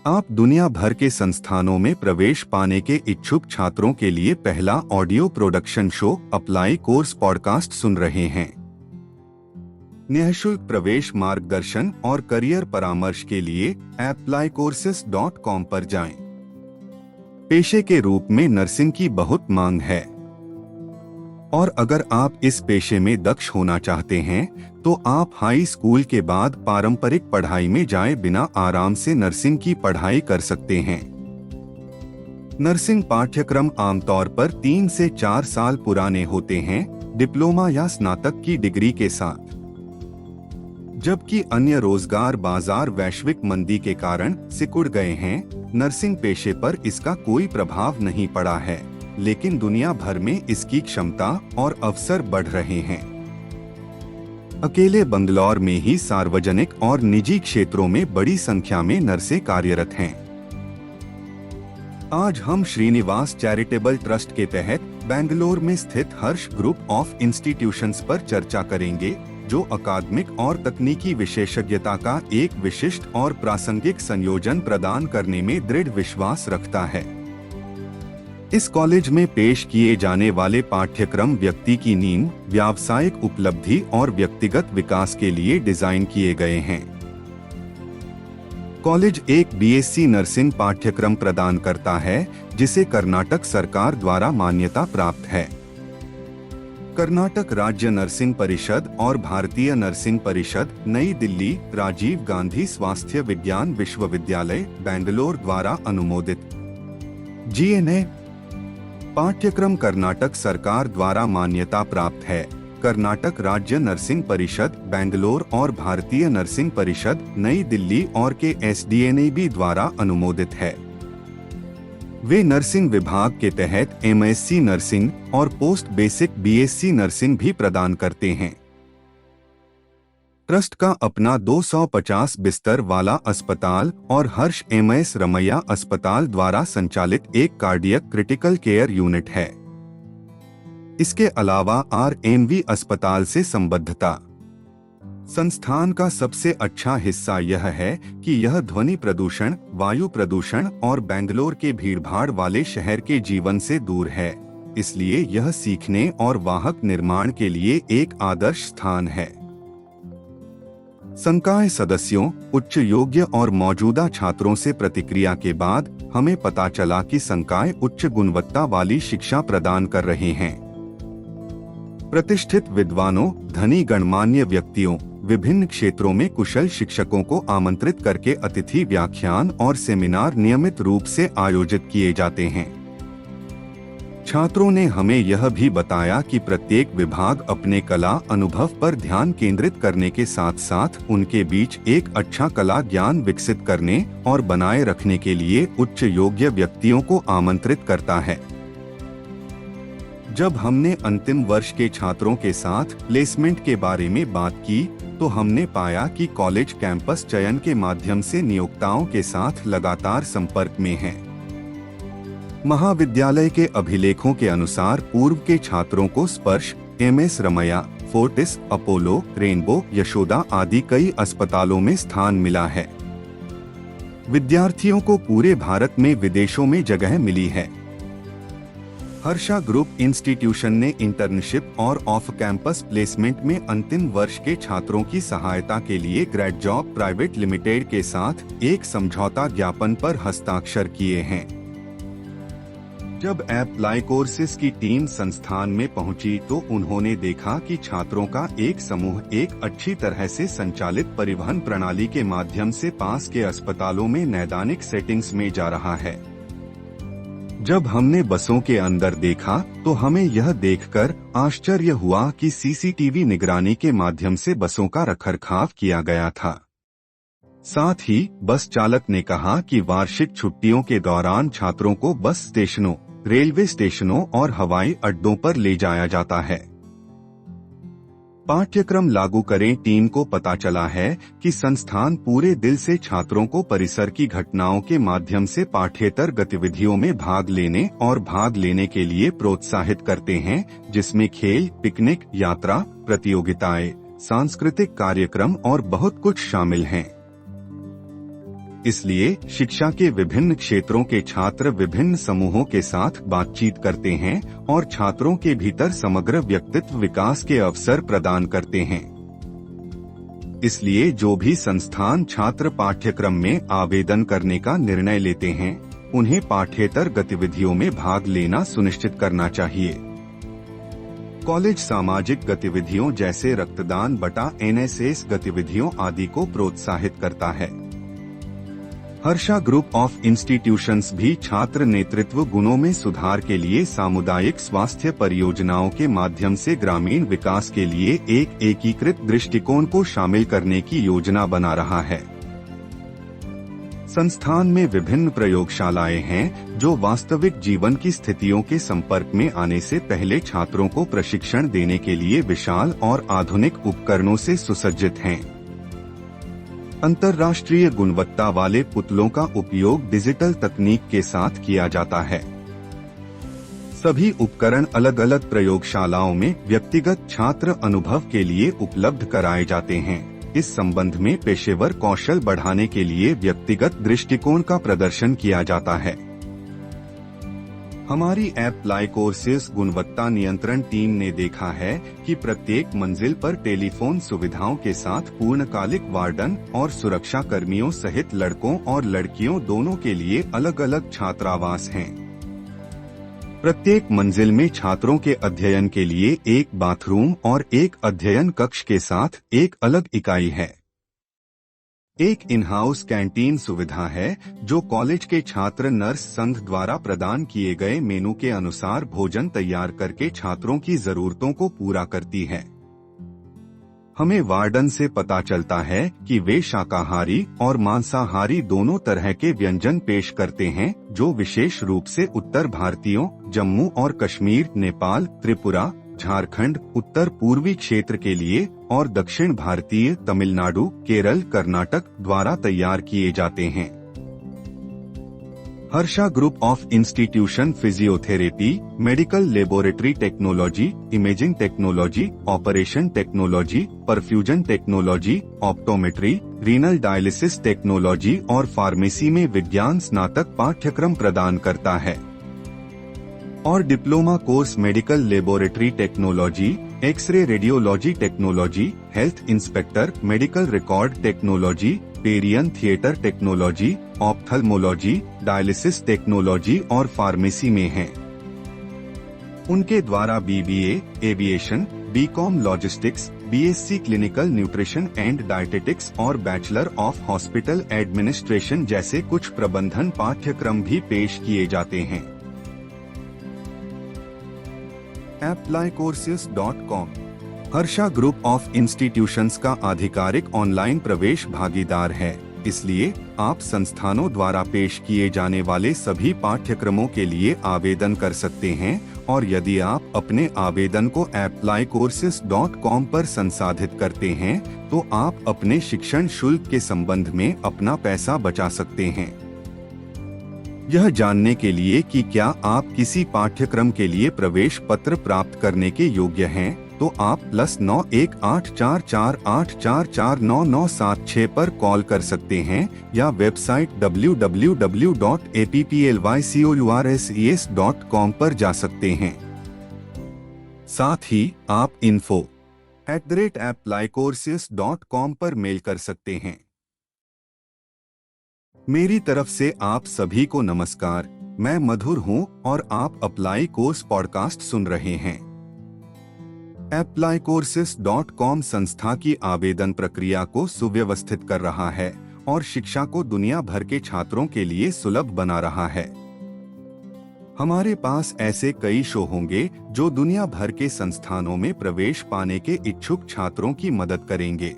आप दुनिया भर के संस्थानों में प्रवेश पाने के इच्छुक छात्रों के लिए पहला audio production show apply course podcast सुन रहे हैं। निःशुल्क प्रवेश मार्गदर्शन और करियर परामर्श के लिए applycourses.com पर जाएं। पेशे के रूप में नर्सिंग की बहुत मांग है और अगर आप इस पेशे में दक्ष होना चाहते हैं तो आप हाई स्कूल के बाद पारंपरिक पढ़ाई में जाए बिना आराम से नर्सिंग की पढ़ाई कर सकते हैं। नर्सिंग पाठ्यक्रम आमतौर पर 3 से 4 साल पुराने होते हैं, डिप्लोमा या स्नातक की डिग्री के साथ। जबकि अन्य रोजगार बाजार वैश्विक मंदी के कारण सिकुड़ गए हैं, नर्सिंग पेशे पर इसका कोई प्रभाव नहीं पड़ा है, लेकिन दुनिया भर में इसकी क्षमता और अवसर बढ़ रहे हैं। अकेले बंगलौर में ही सार्वजनिक और निजी क्षेत्रों में बड़ी संख्या में नर्सें कार्यरत हैं। आज हम श्रीनिवास चैरिटेबल ट्रस्ट के तहत बेंगलोर में स्थित हर्ष ग्रुप ऑफ इंस्टीट्यूशंस पर चर्चा करेंगे, जो अकादमिक और तकनीकी विशेषज्ञता का एक विशिष्ट और प्रासंगिक संयोजन प्रदान करने में दृढ़ विश्वास रखता है। इस कॉलेज में पेश किए जाने वाले पाठ्यक्रम व्यक्ति की नींव, व्यावसायिक उपलब्धि और व्यक्तिगत विकास के लिए डिजाइन किए गए हैं। कॉलेज एक बीएससी नर्सिंग पाठ्यक्रम प्रदान करता है, जिसे कर्नाटक सरकार द्वारा मान्यता प्राप्त है। कर्नाटक राज्य नर्सिंग परिषद और भारतीय नर्सिंग परिषद, नई दिल्ली, राजीव गांधी स्वास्थ्य विज्ञान विश्वविद्यालय, बेंगलोर द्वारा अनुमोदित। जीएनए पाठ्यक्रम कर्नाटक सरकार द्वारा मान्यता प्राप्त है। कर्नाटक राज्य नर्सिंग परिषद, बेंगलोर और भारतीय नर्सिंग परिषद, नई दिल्ली और के एसडीएनएबी द्वारा अनुमोदित है। वे नर्सिंग विभाग के तहत एमएससी नर्सिंग और पोस्ट बेसिक बीएससी नर्सिंग भी प्रदान करते हैं। ट्रस्ट का अपना 250 बिस्तर वाला अस्पताल और हर्ष एमएस रमैया अस्पताल द्वारा संचालित एक कार्डियक क्रिटिकल केयर यूनिट है। इसके अलावा आरएमवी अस्पताल से संबद्धता। संस्थान का सबसे अच्छा हिस्सा यह है कि यह ध्वनि प्रदूषण, वायु प्रदूषण और बेंगलोर के भीड़भाड़ वाले शहर के जीवन से दूर है, इसलिए यह सीखने और वाहक निर्माण के लिए एक आदर्श स्थान है। संकाय सदस्यों, उच्च योग्य और मौजूदा छात्रों से प्रतिक्रिया के बाद हमें पता चला कि संकाय उच्च गुणवत्ता वाली शिक्षा प्रदान कर रहे हैं। प्रतिष्ठित विद्वानों, धनी गणमान्य व्यक्तियों, विभिन्न क्षेत्रों में कुशल शिक्षकों को आमंत्रित करके अतिथि व्याख्यान और सेमिनार नियमित रूप से आयोजित किए जाते हैं। छात्रों ने हमें यह भी बताया कि प्रत्येक विभाग अपने कला अनुभव पर ध्यान केंद्रित करने के साथ साथ उनके बीच एक अच्छा कला ज्ञान विकसित करने और बनाए रखने के लिए उच्च योग्य व्यक्तियों को आमंत्रित करता है। जब हमने अंतिम वर्ष के छात्रों के साथ प्लेसमेंट के बारे में बात की, तो हमने पाया कि कॉलेज कैंपस चयन के माध्यम से नियोक्ताओं के साथ लगातार संपर्क में है। महाविद्यालय के अभिलेखों के अनुसार पूर्व के छात्रों को Sparsh, MS Ramaiah, Fortis, Apollo, Rainbow, Yashoda आदि कई अस्पतालों में स्थान मिला है। विद्यार्थियों को पूरे भारत में विदेशों में जगह मिली है। हर्षा ग्रुप इंस्टीट्यूशन ने इंटर्नशिप और ऑफ कैंपस प्लेसमेंट में अंतिम वर्ष के छात्रों की सहायता के लिए ग्रेड जॉब प्राइवेट लिमिटेड के साथ एक समझौता ज्ञापन पर हस्ताक्षर किए हैं। जब अप्लाई कोर्सेस की टीम संस्थान में पहुंची तो उन्होंने देखा कि छात्रों का एक समूह एक अच्छी तरह से संचालित परिवहन प्रणाली के माध्यम से पास के अस्पतालों में नैदानिक सेटिंग्स में जा रहा है। जब हमने बसों के अंदर देखा तो हमें यह देखकर आश्चर्य हुआ कि सीसीटीवी निगरानी के माध्यम से बसों का रखरखाव किया गया था। साथ ही बस चालक ने कहा कि वार्षिक छुट्टियों के दौरान छात्रों को बस स्टेशनों, रेलवे स्टेशनों और हवाई अड्डों पर ले जाया जाता है। पाठ्यक्रम लागू करें टीम को पता चला है कि संस्थान पूरे दिल से छात्रों को परिसर की घटनाओं के माध्यम से पाठ्येतर गतिविधियों में भाग लेने और भाग लेने के लिए प्रोत्साहित करते हैं, जिसमें खेल, पिकनिक, यात्रा, प्रतियोगिताएं, सांस्कृतिक कार्यक्रम और बहुत कुछ शामिल हैं। इसलिए शिक्षा के विभिन्न क्षेत्रों के छात्र विभिन्न समूहों के साथ बातचीत करते हैं और छात्रों के भीतर समग्र व्यक्तित्व विकास के अवसर प्रदान करते हैं। इसलिए जो भी संस्थान छात्र पाठ्यक्रम में आवेदन करने का निर्णय लेते हैं, उन्हें पाठ्येतर गतिविधियों में भाग लेना सुनिश्चित करना चाहिए। कॉलेज सामाजिक गतिविधियों जैसे रक्तदान बटा NSS गतिविधियों आदि को प्रोत्साहित करता है। हर्षा ग्रुप ऑफ इंस्टीट्यूशंस भी छात्र नेतृत्व गुणों में सुधार के लिए सामुदायिक स्वास्थ्य परियोजनाओं के माध्यम से ग्रामीण विकास के लिए एक एकीकृत दृष्टिकोण को शामिल करने की योजना बना रहा है। संस्थान में विभिन्न प्रयोगशालाएं हैं जो वास्तविक जीवन की स्थितियों के संपर्क में आने से पहले छात्रों को प्रशिक्षण देने के लिए विशाल और आधुनिक उपकरणों से सुसज्जित हैं। अंतर्राष्ट्रीय गुणवत्ता वाले पुतलों का उपयोग डिजिटल तकनीक के साथ किया जाता है। सभी उपकरण अलग अलग प्रयोगशालाओं में व्यक्तिगत छात्र अनुभव के लिए उपलब्ध कराए जाते हैं। इस संबंध में पेशेवर कौशल बढ़ाने के लिए व्यक्तिगत दृष्टिकोण का प्रदर्शन किया जाता है। हमारी एप्लाई कोर्सेस गुणवत्ता नियंत्रण टीम ने देखा है कि प्रत्येक मंजिल पर टेलीफोन सुविधाओं के साथ पूर्णकालिक वार्डन और सुरक्षा कर्मियों सहित लड़कों और लड़कियों दोनों के लिए अलग अलग छात्रावास हैं। प्रत्येक मंजिल में छात्रों के अध्ययन के लिए एक बाथरूम और एक अध्ययन कक्ष के साथ एक अलग इकाई है। एक इन-हाउस कैंटीन सुविधा है जो कॉलेज के छात्र नर्स संघ द्वारा प्रदान किए गए मेनू के अनुसार भोजन तैयार करके छात्रों की जरूरतों को पूरा करती है। हमें वार्डन से पता चलता है कि वे शाकाहारी और मांसाहारी दोनों तरह के व्यंजन पेश करते हैं, जो विशेष रूप से उत्तर भारतीयों, जम्मू और कश्मीर, नेपाल, त्रिपुरा, झारखंड, उत्तर पूर्वी क्षेत्र के लिए और दक्षिण भारतीय, तमिलनाडु, केरल, कर्नाटक द्वारा तैयार किए जाते हैं। Harsha group of institution physiotherapy, medical laboratory technology, imaging technology, operation technology, perfusion technology, optometry, renal dialysis technology और फार्मेसी में विज्ञान स्नातक पाठ्यक्रम प्रदान करता है और diploma course medical laboratory technology, x ray radiology technology, health inspector, medical record technology, पेरियन theatre technology, ophthalmology, dialysis technology और फार्मेसी में हैं। उनके द्वारा BBA, aviation, BCom logistics, BSc clinical nutrition and dietetics और बैचलर ऑफ हॉस्पिटल एडमिनिस्ट्रेशन जैसे कुछ प्रबंधन पाठ्यक्रम भी पेश किए जाते हैं। applycourses.com Harsha group of institutions का आधिकारिक ऑनलाइन प्रवेश भागीदार है, इसलिए आप संस्थानों द्वारा पेश किए जाने वाले सभी पाठ्यक्रमों के लिए आवेदन कर सकते हैं और यदि आप अपने आवेदन को applycourses.com पर संसाधित करते हैं तो आप अपने शिक्षण शुल्क के संबंध में अपना पैसा बचा सकते हैं। यह जानने के लिए कि क्या आप किसी पाठ्यक्रम के लिए प्रवेश पत्र प्राप्त करने के योग्य हैं, तो आप +918448449976 पर कॉल कर सकते हैं या वेबसाइट www.applycourses.com पर जा सकते हैं। साथ ही आप info@applycourses.com पर मेल कर सकते हैं। मेरी तरफ से आप सभी को नमस्कार, मैं मधुर हूं और आप अप्लाई कोर्स पॉडकास्ट सुन रहे हैं। applycourses.com संस्था की आवेदन प्रक्रिया को सुव्यवस्थित कर रहा है और शिक्षा को दुनिया भर के छात्रों के लिए सुलभ बना रहा है। हमारे पास ऐसे कई शो होंगे जो दुनिया भर के संस्थानों में प्रवेश पाने के इच्छुक छात्रों की मदद करेंगे।